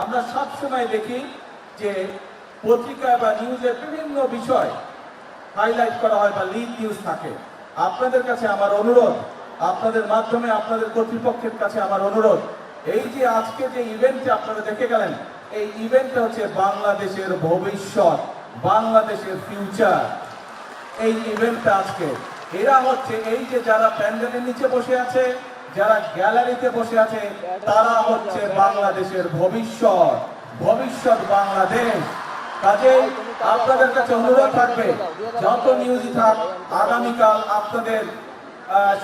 আমরা সবসময় দেখি যে পত্রিকা বা নিউজের বিভিন্ন বিষয় হাইলাইট করা হয় বা লিড নিউজ থাকে। আপনাদের কাছে আমার অনুরোধ, আপনাদের মাধ্যমে আপনাদের কর্তৃপক্ষের কাছে আমার অনুরোধ, এই যে আজকে যে ইভেন্টে আপনারা দেখে গেলেন, এই ইভেন্টটা হচ্ছে বাংলাদেশের ভবিষ্যৎ, বাংলাদেশের ফিউচার। এই ইভেন্টটা আজকে এরা হচ্ছে এই যে যারা প্যান্ডেলের নিচে বসে আছে, যারা গ্যালারিতে বসে আছে, তারা হচ্ছে বাংলাদেশের ভবিষ্যৎ, ভবিষ্যৎ বাংলাদেশ। কাজেই আপনাদের কাছে অনুরোধ থাকবে, যত নিউজই থাক, আগামীকাল আপনাদের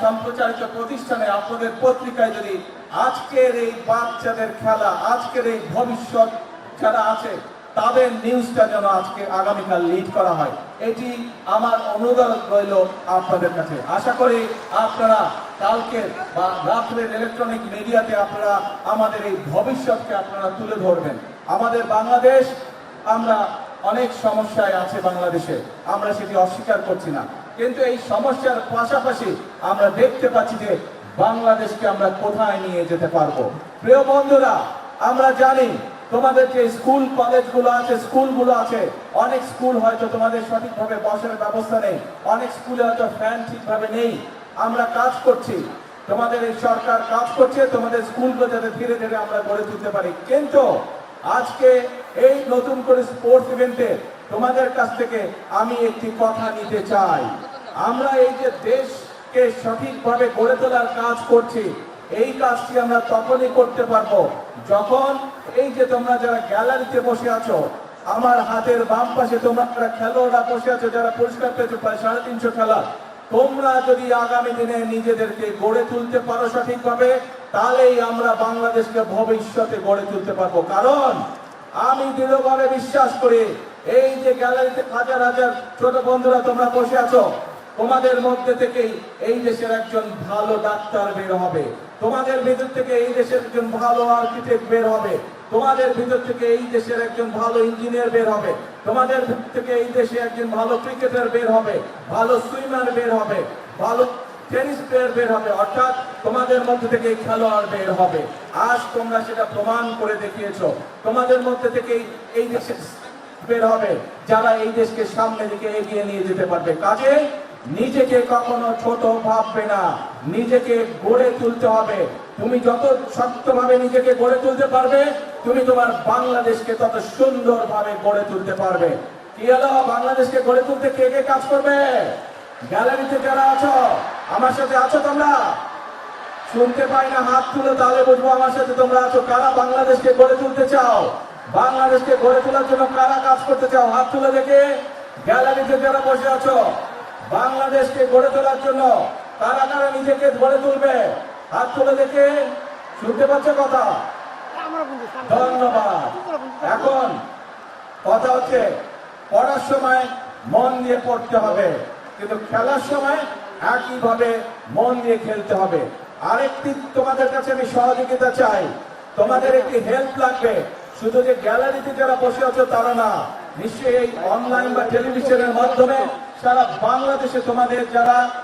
সম্প্রচারিত প্রতিষ্ঠানে, আপনাদের পত্রিকায় যদি আজকের এই বাচ্চাদের খেলা, আজকের এই ভবিষ্যৎ যারা আছে তাদের নিউজটা যেন আজকে আগামীকাল লিড করা হয়, এটি আমার অনুরোধ রইল আপনাদের কাছে। আশা করি আপনারা কালকে বা রাত্রের ইলেকট্রনিক মিডিয়াতে আপনারা আমাদের এই ভবিষ্যৎকে আপনারা তুলে ধরবেন। আমাদের বাংলাদেশ, আমরা অনেক সমস্যায় আছে বাংলাদেশে, আমরা সেটি অস্বীকার করছি না, কিন্তু এই সমস্যার পাশাপাশি আমরা দেখতে পাচ্ছি যে বাংলাদেশকে আমরা কোথায় নিয়ে যেতে পারবো। প্রিয় বন্ধুরা, আমরা জানি তোমাদের যে স্কুল কলেজগুলো আছে, স্কুলগুলো আছে, অনেক স্কুল হয়তো তোমাদের সঠিকভাবে বসার ব্যবস্থা নেই, অনেক স্কুলে হয়তো ফ্যান ঠিকভাবে নেই। আমরা কাজ করছি, তোমাদের এই সরকার কাজ করছে তোমাদের স্কুলগুলো যাতে ধীরে ধীরে আমরা গড়ে তুলতে পারি। কিন্তু আজকে এই নতুন করে স্পোর্টস ইভেন্টে তোমাদের কাছ থেকে আমি একটি কথা নিতে চাই। আমরা এই যে দেশকে সঠিকভাবে গড়ে তোলার কাজ করছি, এই কাজটি আমরা তখনই করতে পারবো যখন এই যে তোমরা যারা গ্যালারিতে বসে আছো, আমার হাতের বাম পাশে তোমরা খেলোয়াড়রা বসে আছো যারা পুরস্কার পেয়েছো প্রায় 350 খেলা, তোমরা যদি আগামী দিনে নিজেদেরকে গড়ে তুলতে পারো সঠিকভাবে, তাহলেই আমরা বাংলাদেশকে ভবিষ্যতে গড়ে তুলতে পারবো। কারণ আমি দৃঢ়ভাবে বিশ্বাস করি, এই যে গ্যালারিতে হাজার হাজার ছোট বন্ধুরা তোমরা বসে আছো, তোমাদের মধ্যে থেকেই এই দেশের একজন ভালো ডাক্তার বের হবে, তোমাদের ভিতর থেকে এই দেশের একজন ভালো আর্কিটেক্ট বের হবে, তোমাদের ভিতর থেকে এই দেশের একজন ভালো ইঞ্জিনিয়ার বের হবে, তোমাদের ভিতর থেকে এই দেশে একজন ভালো ক্রিকেটার বের হবে, ভালো সুইমার বের হবে, ভালো টেনিস প্লেয়ার বের হবে, অর্থাৎ তোমাদের মধ্যে থেকে খেলোয়াড় বের হবে। আজ তোমরা সেটা প্রমাণ করে দেখিয়েছো, তোমাদের মধ্যে থেকে এই দেশের বের হবে যারা এই দেশকে সামনে দিকে এগিয়ে নিয়ে যেতে পারবে। কাজে নিজেকে কখনো ছোট ভাববে না, নিজেকে গড়ে তুলতে হবে। তুমি যত শক্তভাবে নিজেকে গড়ে তুলতে পারবে, তুমি তোমার বাংলাদেশকে তত সুন্দরভাবে গড়ে তুলতে পারবে। কি হলো, বাংলাদেশকে গড়ে তুলতে কে কে কাজ করবে? গ্যালারিতে যারা আছো, আমার সাথে আছো তোমরা? শুনতে পাই না, হাত তুলে, তাহলে বুঝবো আমার সাথে তোমরা আছো। কারা বাংলাদেশকে গড়ে তুলতে চাও? বাংলাদেশকে গড়ে তোলার জন্য কারা কাজ করতে চাও? হাত তুলে দেখে। গ্যালারিতে যারা বসে আছো, বাংলাদেশকে গড়ে তোলার জন্য কারা কারা নিজেকে গড়ে তুলবে? হাত তুলে দেখে। শুনতে পাচ্ছ কথা? ধন্যবাদ। এখন কথা হচ্ছে, পড়ার সময় মন দিয়ে পড়তে হবে, কিন্তু খেলার সময় একইভাবে মন দিয়ে খেলতে হবে। আরেকটি তোমাদের কাছে আমি সহযোগিতা চাই, তোমাদের একটি হেল্প লাগবে। শুধু যে গ্যালারিতে যারা বসে আছো তারা না, নিশ্চয়ই এই অনলাইন বা টেলিভিশনের মাধ্যমে সারা বাংলাদেশে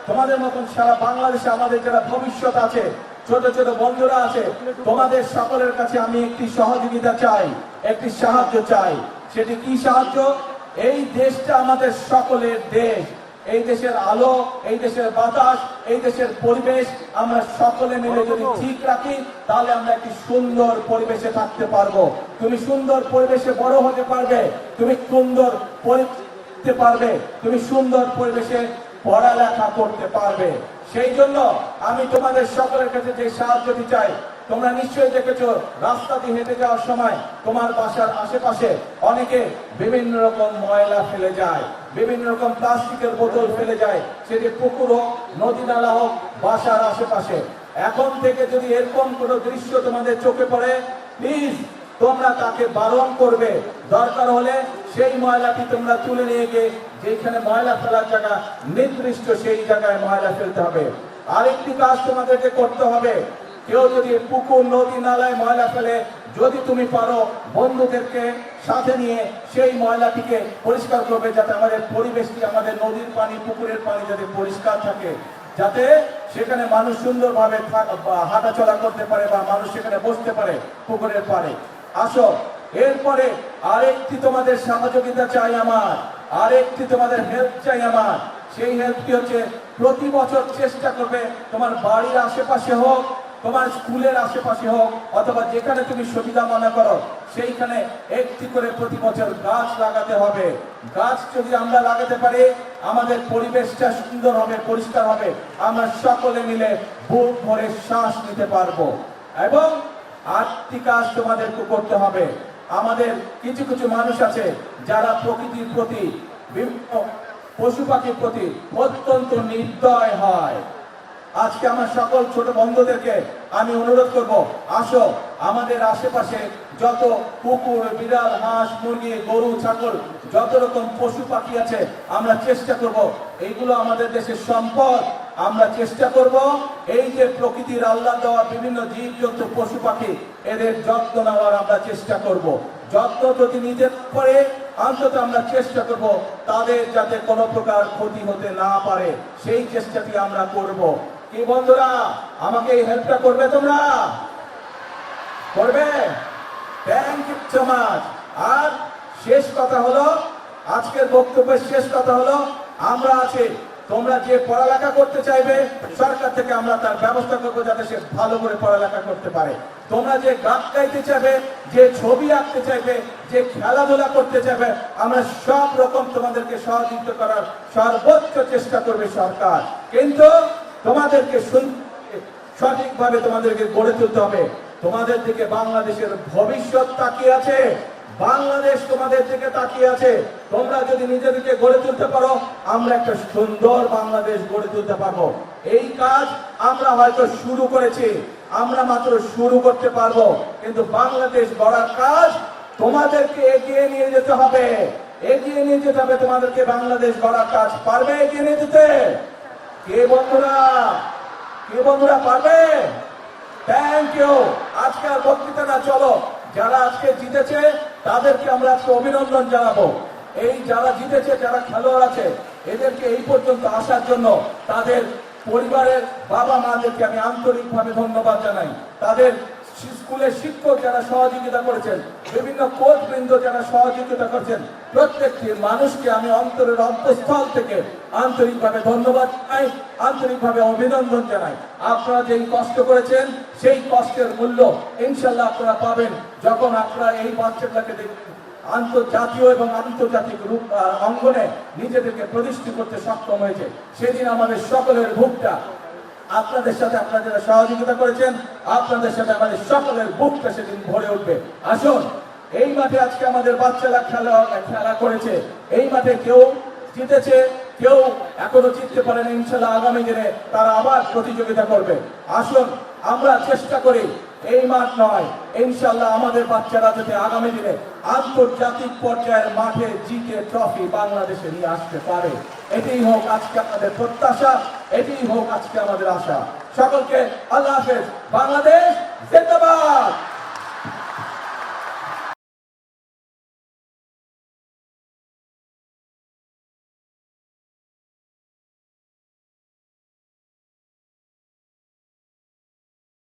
তোমাদের মতন সারা বাংলাদেশে আমাদের যারা ভবিষ্যৎ আছে, ছোট ছোট বন্ধুরা আছে, তোমাদের সকলের কাছে আমি একটি সহযোগিতা চাই, একটি সাহায্য চাই। সেটি কি সাহায্য? এই দেশটা আমাদের সকলের দেশ, এই দেশের আলো, এই দেশের বাতাস, এই দেশের পরিবেশ আমরা সকলে মিলে যদি ঠিক রাখি, তাহলে আমরা একটি সুন্দর পরিবেশে থাকতে পারবো। তুমি সুন্দর পরিবেশে বড় হতে পারবে, তুমি সুন্দর পড়তে পারবে, তুমি সুন্দর পরিবেশে পড়ালেখা করতে পারবে। সেই জন্য আমি তোমাদের সকলের কাছে যে সাহায্যটি চাই, তোমরা নিশ্চয়ই দেখেছো রাস্তা দিয়ে হেঁটে যাওয়ার সময় তোমার বাসার আশেপাশে অনেকে বিভিন্ন রকম ময়লা ফেলে যায়, বিভিন্ন রকম প্লাস্টিকের বোতল ফেলে যায়, সেটি পুকুর হোক, নদী নালা হোক, বাসার আশেপাশে। এখন থেকে যদি এরকম কোনো দৃশ্য তোমাদের চোখে পড়ে, প্লিজ তোমরা তাকে বারণ করবে। দরকার হলে সেই ময়লাটি তোমরা তুলে নিয়ে গিয়ে যেখানে ময়লা ফেলার জায়গা নির্দিষ্ট, সেই জায়গায় ময়লা ফেলতে হবে। আরেকটি কাজ তোমাদেরকে করতে হবে, কেউ যদি পুকুর, নদী নালায় ময়লা ফেলে, যদি তুমি পারো বন্ধুদেরকে সাথে নিয়ে সেই ময়লাটিকে পরিষ্কার করবে, যাতে আমাদের পরিবেশটি, আমাদের নদীর পানি, পুকুরের পানি যাতে পরিষ্কার থাকে, যাতে সেখানে মানুষ সুন্দরভাবে হাঁটাচলা করতে পারে বা মানুষ সেখানে বসতে পারে পুকুরের পাড়ে। আসো। এরপরে আরেকটি তোমাদের সহযোগিতা চাই আমার, আরেকটি তোমাদের হেল্প চাই আমার। সেই হেল্পটি হচ্ছে প্রতি বছর চেষ্টা করবে তোমার বাড়ির আশেপাশে হোক, তোমার স্কুলের আশেপাশে হোক, অথবা যেখানে তুমি সুবিধা মনে করো সেইখানে একটি করে প্রতি বছর গাছ লাগাতে হবে। গাছ যদি আমরা লাগাতে পারি আমাদের পরিবেশটা সুন্দর হবে, পরিষ্কার হবে, আমরা সকলে মিলে বুক ভরে শ্বাস নিতে পারবো। এবং আরেকটি কাজ তোমাদেরকে করতে হবে। আমাদের কিছু কিছু মানুষ আছে যারা প্রকৃতির প্রতি, বিভিন্ন পশু পাখির প্রতি অত্যন্ত নির্দয় হয়। আজকে আমার সকল ছোট বন্ধুদেরকে আমি অনুরোধ করব, আসো আমাদের আশেপাশে যত কুকুর, বিড়াল, হাঁস, মুরগি, গরু, ছাগল, যত রকম পশু পাখি আছে আমরা চেষ্টা করব, এইগুলো আমাদের দেশের সম্পদ। আমরা চেষ্টা করব এই যে প্রকৃতির আল্লাহ দেওয়া বিভিন্ন জীবজন্তু, পশু পাখি, এদের যত্ন নেওয়ার আমরা চেষ্টা করব। যত্ন যদি নিতে পারে অন্তত আমরা চেষ্টা করব তাদের যাতে কোনো প্রকার ক্ষতি হতে না পারে, সেই চেষ্টাটি আমরা করব। কি বন্ধুরা, আমাকে এই হেল্পটা করবে? তোমরা করবে? Thank you so much. আর শেষ কথা হলো, আজকের বক্তব্যের শেষ কথা হলো, আমরা আছি, তোমরা যে পড়ালেখা করতে চাইবে সরকার থেকে আমরা তার ব্যবস্থা করবো যাতে সে ভালো করে পড়ালেখা করতে পারে। তোমরা যে গান গাইতে চাইবে, যে ছবি আঁকতে চাইবে, যে খেলাধুলা করতে চাইবে, আমরা সব রকম তোমাদেরকে সহযোগিতা করার সর্বোচ্চ চেষ্টা করবে সরকার। কিন্তু তোমাদেরকে সঠিকভাবে তোমাদেরকে গড়ে তুলতে হবে। তোমাদের দিকে বাংলাদেশের ভবিষ্যৎ তাকিয়ে আছে, বাংলাদেশ তোমাদের দিকে তাকিয়ে আছে। তোমরা যদি নিজেদেরকে গড়ে তুলতে পারো আমরা একটা সুন্দর বাংলাদেশ গড়ে তুলতে পারবো। এই কাজ আমরা হয়তো শুরু করেছি, আমরা মাত্র শুরু করতে পারবো, কিন্তু বাংলাদেশ গড়ার কাজ তোমাদেরকে এগিয়ে নিয়ে যেতে হবে, এগিয়ে নিয়ে যেতে হবে তোমাদেরকে। বাংলাদেশ গড়ার কাজ পারবে এগিয়ে নিয়ে যেতে? কে বন্ধুরা, কে বন্ধুরা পারবে? Thank you. আজকে আর বক্তৃতা না, চলো যারা আজকে জিতেছে তাদেরকে আমরা আজকে অভিনন্দন জানাবো। এই যারা জিতেছে, যারা খেলোয়াড় আছে, এদেরকে এই পর্যন্ত আসার জন্য তাদের পরিবারের বাবা মাদেরকে আমি আন্তরিকভাবে ধন্যবাদ জানাই। তাদের স্কুলের শিক্ষক যারা সহযোগিতা করেছেন, বিভিন্ন কোচ বৃন্দ যারা সহযোগিতা করেছেন, প্রত্যেকটি মানুষকে আমি অন্তরের অন্তঃস্থল থেকে আন্তরিকভাবে ধন্যবাদ জানাই, আন্তরিকভাবে অভিনন্দন জানাই। আপনারা যেই কষ্ট করেছেন সেই কষ্টের মূল্য ইনশাল্লাহ আপনারা পাবেন যখন আপনারা এই বাচ্চাটাকে দেখবেন আন্তর্জাতীয় এবং আন্তর্জাতিক রূপ অঙ্গনে নিজেদেরকে প্রতিষ্ঠিত করতে সক্ষম হয়েছে। সেদিন আমাদের সকলের বুকটা আপনাদের সাথে, আপনারা যারা সহযোগিতা করেছেন আপনাদের সাথে আমাদের সকলের বুকটা সেদিন ভরে উঠবে। আসুন, এই মাঠে আজকে আমাদের বাচ্চারা খেলা করেছে, এই মাঠে কেউ জিতেছে, কেউ এখনো জিততে পারেন। ইনশাল্লাহ আগামী দিনে তারা আবার প্রতিযোগিতা করবে। আসুন আমরা চেষ্টা করি, এই মাঠ নয়, ইনশাল্লাহ আমাদের বাচ্চারা যাতে আগামী দিনে আন্তর্জাতিক পর্যায়ের মাঠে জিতে ট্রফি বাংলাদেশে নিয়ে আসতে পারে। এটাই হোক আজকে আমাদের প্রত্যাশা, এটাই হোক আজকে আমাদের আশা। সকলকে আল্লাহ হাফেজ। বাংলাদেশ জিন্দাবাদ।